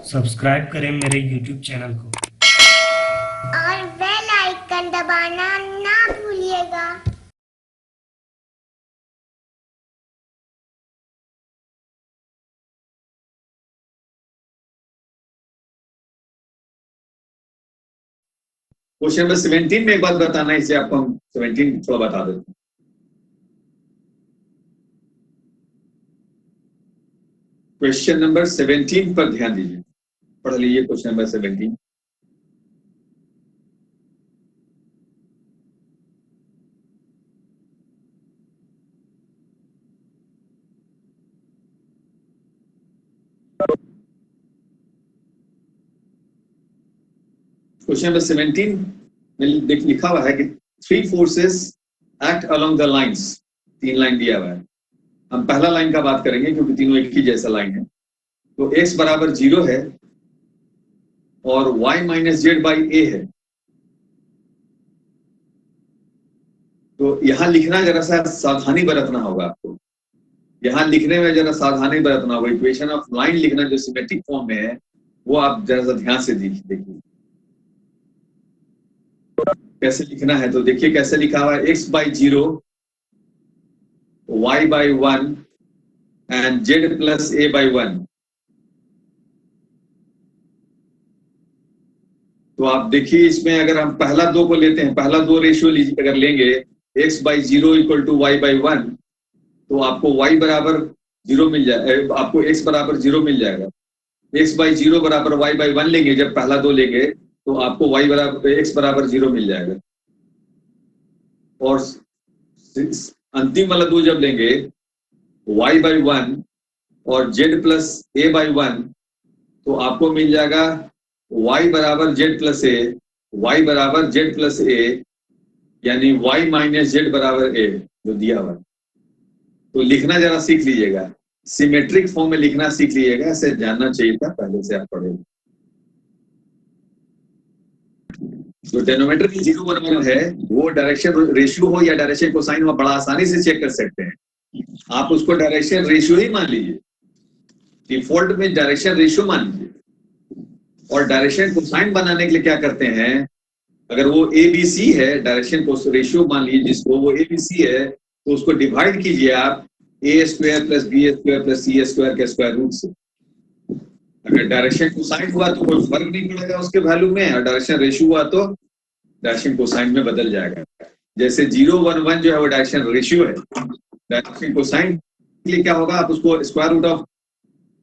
Subscribe करें मेरे YouTube channel को और बेल आइकन दबाना ना भूलिएगा। क्वेश्चन नंबर 17 में एक बात बताना है, इसे आपको हम 17 थोड़ा बता देते हैं। क्वेश्चन नंबर 17 पर ध्यान दीजिए, पढ़ लीजिए क्वेश्चन नंबर 17। क्वेश्चन नंबर 17 में लिखा हुआ है कि 3 forces act along the lines. 3 line दिया हुआ है, हम पहला लाइन का बात करेंगे क्योंकि तीनों एक ही जैसा लाइन है। तो x बराबर 0 है और y माइनस जेड बाई ए है। तो यहां लिखना जरा सा सावधानी बरतना होगा आपको, यहां लिखने में जरा सावधानी बरतना होगा। इक्वेशन ऑफ लाइन लिखना जो सिमेट्रिक फॉर्म में है वो आप जरा सा ध्यान से देखिए कैसे लिखना है। तो देखिए कैसे लिखा हुआ है, x by 0, y by 1 and z plus a by 1। तो आप देखिए इसमें अगर हम पहला 2 को लेते हैं, पहला 2 रेशियो अगर लेंगे x by 0 equal to y by 1, तो आपको y बराबर 0 मिल जाएगा, आपको x बराबर 0 मिल जाएगा। x बाई 0 बराबर y बाई 1 लेंगे, जब पहला 2 लेंगे तो आपको y बराबर x बराबर 0 मिल जाएगा। और अंतिम वाला 2 जब लेंगे y बाई 1 और z प्लस a बाई 1, तो आपको मिल जाएगा y बराबर z प्लस a, y बराबर z प्लस a, यानी y माइनस z बराबर a जो दिया हुआ है। तो लिखना जरा सीख लीजिएगा, सिमेट्रिक फॉर्म में लिखना सीख लीजिएगा, ऐसे जानना चाहिए था पहले से आप पढ़े। जो डेनोमीटर की 0 1 1 है वो डायरेक्शन रेशियो हो या डायरेक्शन कोसाइन हो, बड़ा आसानी से चेक कर सकते हैं। आप उसको डायरेक्शन रेशियो ही मान लीजिए, डिफॉल्ट में डायरेक्शन रेशियो मान लीजिए। और डायरेक्शन कोसाइन बनाने के लिए क्या करते हैं, अगर वो ABC है, डायरेक्शन को रेशियो मान लीजिए जिसको, वो ABC है, तो उसको डिवाइड कीजिए आप a square plus b square plus c square के स्क्वायर रूट से। अगर डायरेक्शन कोसाइन हुआ तो कोई फर्क नहीं पड़ेगा उसके वैल्यू में, और डायरेक्शन रेशियो हुआ तो डायरेक्शन कोसाइन में बदल जाएगा। जैसे 0 1 1 जो है वो डायरेक्शन रेशियो है, डायरेक्शन कोसाइन के लिए क्या होगा, आप उसको square root of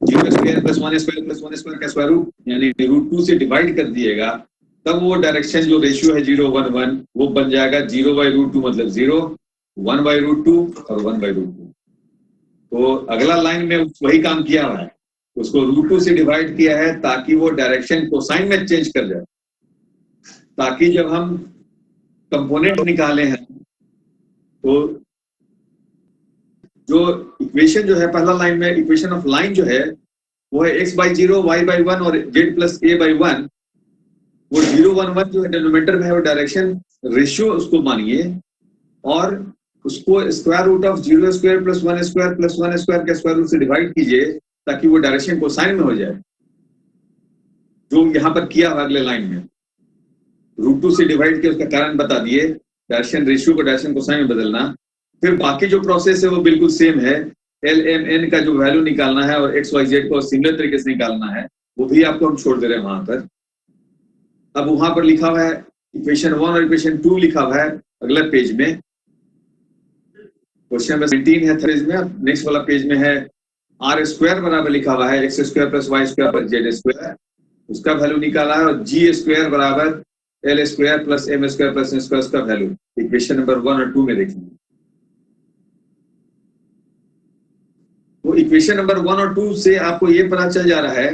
0 square plus 1 square plus 1 square का स्क्वायर रूट यानी रूट 2 से डिवाइड कर दिएगा, तब वो डायरेक्शन जो रेशियो है 0 1 1 वो बन जाएगा 0 बाई रूट 2 मतलब 0, 1 बाई रूट 2 और 1 बाई रूट 2। तो अगला लाइन में वही काम किया हुआ है, उसको रूट 2 से डिवाइड किया है ताकि वो डायरेक्शन कोसाइन में चेंज कर जाए, ताकि जब हम कंपोनेंट निकाले हैं तो जो इक्वेशन जो है पहला लाइन में इक्वेशन ऑफ लाइन जो है वो है x बाई 0 y बाई 1 और z प्लस a बाई 1। वो 0 1 1 जो है डेनोमीटर में है वो डायरेक्शन रेशियो उसको मानिए, और उसको square root of 0 square plus 1 square plus 1 square के स्क्वायर रूट से डिवाइड कीजिए ताकि वो डायरेक्शन कोसाइन में हो जाए, जो यहाँ पर किया अगले लाइन में रूट 2 से डिवाइड किया। उसका कारण बता दिए, डायरेक्शन रेशियो को डायरेक्शन कोसाइन में बदलना। फिर बाकी जो प्रोसेस है वो बिल्कुल सेम है, LMN का जो वैल्यू निकालना है और XYZ को सिमिलर तरीके से निकालना है, वो भी आपको हम छोड़ दे रहे हैं वहां पर। अब वहां पर लिखा हुआ है इक्वेशन 1 और इक्वेशन 2 लिखा हुआ है अगले पेज में, क्वेश्चन नंबर 17 है थर्ड पेज में। नेक्स्ट वाला पेज में है r स्क्वायर बराबर लिखा हुआ है x square plus y square plus z square, उसका वैल्यू निकाला है, और g स्क्वायर बराबर l square plus m square plus n square का वैल्यू इक्वेशन नंबर 1 और 2 में देखिए। तो इक्वेशन नंबर 1 और 2 से आपको ये पता चल जा रहा है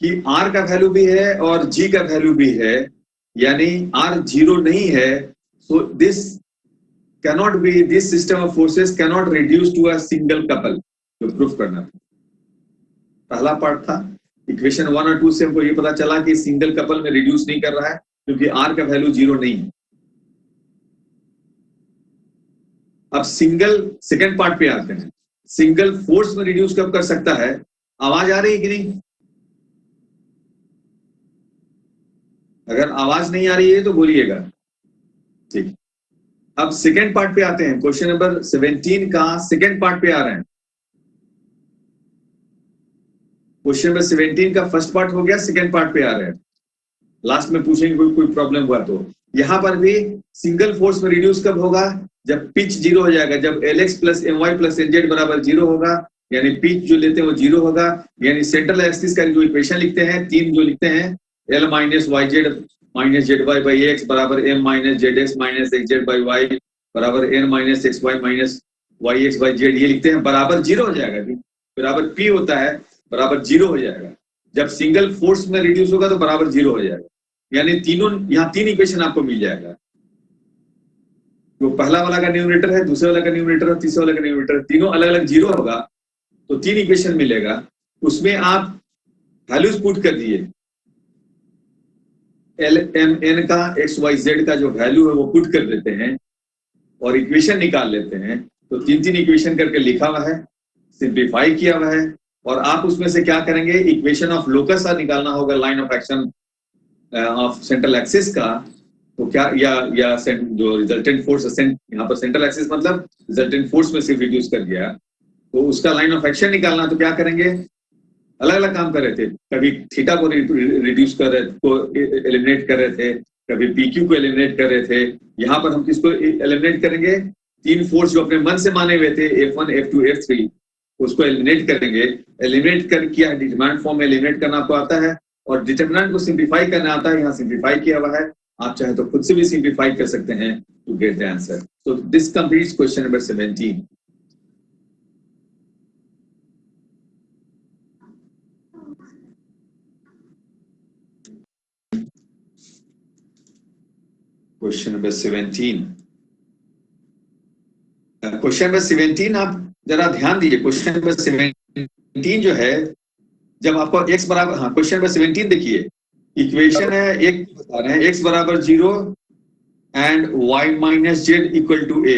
कि r का वैल्यू भी है और g का वैल्यू भी है, यानी r 0 नहीं है। So this cannot be, this system of forces cannot reduce to a single couple, जो प्रूफ करना था। पहला पार्ट था इक्वेशन 1 और 2 से हमको ये पता चला कि सिंगल कपल में रिड्यूस नहीं कर रहा है क्योंकि r का वैल्यू 0 नहीं है। अब सिंगल सेकंड पार्ट पे आते हैं, सिंगल फोर्स में रिड्यूस कब कर सकता है, आवाज आ रही है कि नहीं? अगर आवाज नहीं आ रही है तो बोलिएगा। ठीक, अब सेकेंड पार्ट पे आते हैं। क्वेश्चन नंबर 17 का सेकेंड पार्ट पे आ रहे हैं। क्वेश्चन नंबर 17 का फर्स्ट पार्ट हो गया, सेकेंड पार्ट पे आ रहे हैं। लास्ट में पूछेंगे कोई प्रॉब्लम हुआ तो। यहां पर भी सिंगल फोर्स में रिड्यूस कब होगा? जब पिच जीरो हो जाएगा, जब Lx plus My plus Nz बराबर जीरो होगा, यानी पिच जो लेते हैं वो जीरो होगा। यानी सेंट्रल एक्सिस का जो इक्वेशन लिखते हैं, तीन जो लिखते हैं, L minus YZ minus ZY by X बराबर M minus ZX minus XZ by Y बराबर N minus XY minus YX by Z, ये लिखते हैं, बराबर जीरो हो जाएगा। बराबर P होता है, बराबर जीरो हो जाएगा। जब सिंगल फोर्स में रिड्यूस होगा तो बराबर जीरो हो जाएगा। यानी तीनों, यहाँ तीन इक्वेशन आपको मिल जाएगा। जो पहला वाला का न्यूमरेटर है, दूसरे वाला का न्यूमरेटर है, तीसरे वाला का न्यूमरेटर है, तीनों अलग अलग जीरो होगा तो तीन इक्वेशन मिलेगा। उसमें आप वैल्यूज पुट कर दिए, L M N का X Y Z का जो वैल्यू है वो पुट कर देते हैं और इक्वेशन निकाल लेते हैं। तो तीन तीन इक्वेशन करके लिखा हुआ है, सिंप्लीफाई किया हुआ है। और आप उसमें से क्या करेंगे, इक्वेशन ऑफ लोकस निकालना होगा, line of action of central axis का। तो क्या या जो रिजल्टेंट फोर्स, यहाँ पर सेंट्रल एक्सिस मतलब रिजल्टेंट फोर्स में सिर्फ रिड्यूस कर दिया, तो उसका लाइन ऑफ एक्शन निकालना। तो क्या करेंगे, अलग अलग काम कर रहे थे। कभी थीटा को रिड्यूस कर रहे, को एलिमिनेट कर रहे थे, कभी PQ को एलिमिनेट कर रहे थे। यहाँ पर हम किसको एलिमिनेट करेंगे? तीन फोर्स जो अपने मन से माने हुए थे, F1 F2 F3, उसको एलिमिनेट करेंगे। एलिमिनेट कर किया, डिटरमिनेंट फॉर्म में एलिमिनेट करना आपको आता है और डिटरमिनेंट को सिंप्लीफाई करना आता है। यहाँ सिंप्लीफाई किया हुआ है, आप चाहे तो खुद से भी सिंप्लीफाई कर सकते हैं to get the answer. So this completes question number 17। Question number 17, question number 17 आप जरा ध्यान दीजिए। क्वेश्चन नंबर 17 जो है, जब आपको x बराबर, हाँ क्वेश्चन नंबर 17 देखिए, इक्वेशन है एक बता रहे हैं, x बराबर 0 and y minus Z equal to a।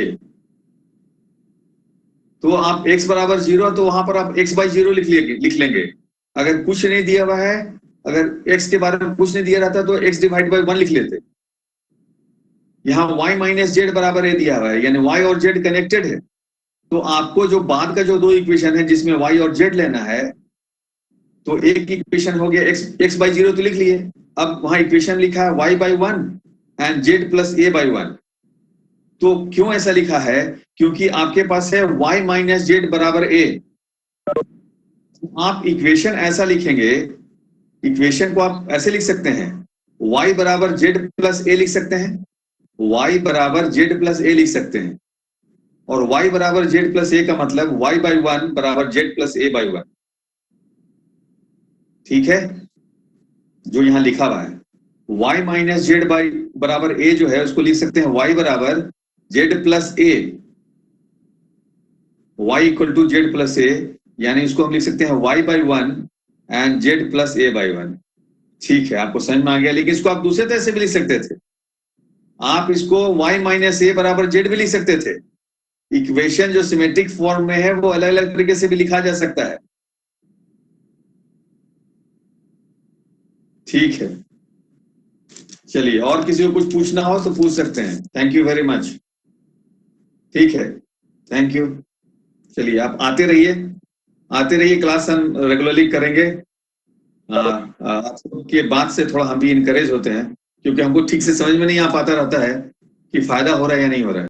तो आप x बराबर 0, तो वहां पर आप x बाई 0 लिख लेंगे। अगर कुछ नहीं दिया हुआ है, अगर x के बारे में कुछ नहीं दिया रहता तो x डिवाइड बाई 1 लिख लेते। यहाँ y माइनस जेड बराबर a दिया हुआ है, यानी y और z कनेक्टेड है। तो आपको जो बाद का जो दो इक्वेशन है जिसमें y और z लेना है, तो एक इक्वेशन हो गया x बाई 0 तो लिख लिए। अब वहां इक्वेशन लिखा है y by 1 and z plus a by 1। तो क्यों ऐसा लिखा है? क्योंकि आपके पास है y माइनस जेड बराबर a। आप इक्वेशन ऐसा लिखेंगे, इक्वेशन को आप ऐसे लिख सकते हैं, y बराबर जेड प्लस a लिख सकते हैं, y बराबर जेड प्लस a लिख सकते हैं। और y बराबर जेड प्लस a का मतलब y बाई 1 बराबर जेड प्लस a बाई 1। ठीक है, जो यहां लिखा हुआ है y माइनस जेड बाई बराबर a जो है उसको लिख सकते हैं y बराबर Z plus a, y equal to Z plus a, यानी इसको हम लिख सकते हैं y by 1 and Z plus a by 1। ठीक है, आपको समझ में आ गया। लेकिन इसको आप दूसरे तरह से भी लिख सकते थे, आप इसको y माइनस a बराबर जेड भी लिख सकते थे। इक्वेशन जो सिमेट्रिक फॉर्म में है वो अलग अलग तरीके से भी लिखा जा सकता है। ठीक है, चलिए, और किसी को कुछ पूछना हो तो पूछ सकते हैं। Thank you very much. ठीक है, थैंक यू। चलिए, आप आते रहिए, क्लास हम रेगुलरली करेंगे। आपके बात से थोड़ा हम भी इनकरेज होते हैं, क्योंकि हमको ठीक से समझ में नहीं आ पाता रहता है कि फायदा हो रहा है या नहीं हो रहा है।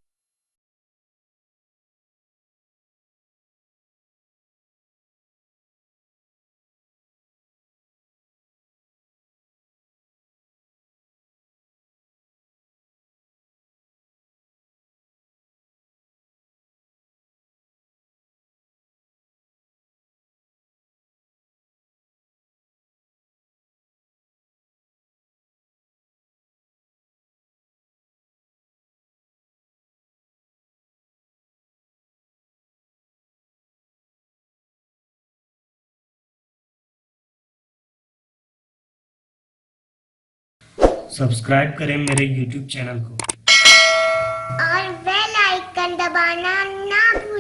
सब्सक्राइब करें मेरे YouTube चैनल को। और बेल आइकन दबाना ना भूलिएगा।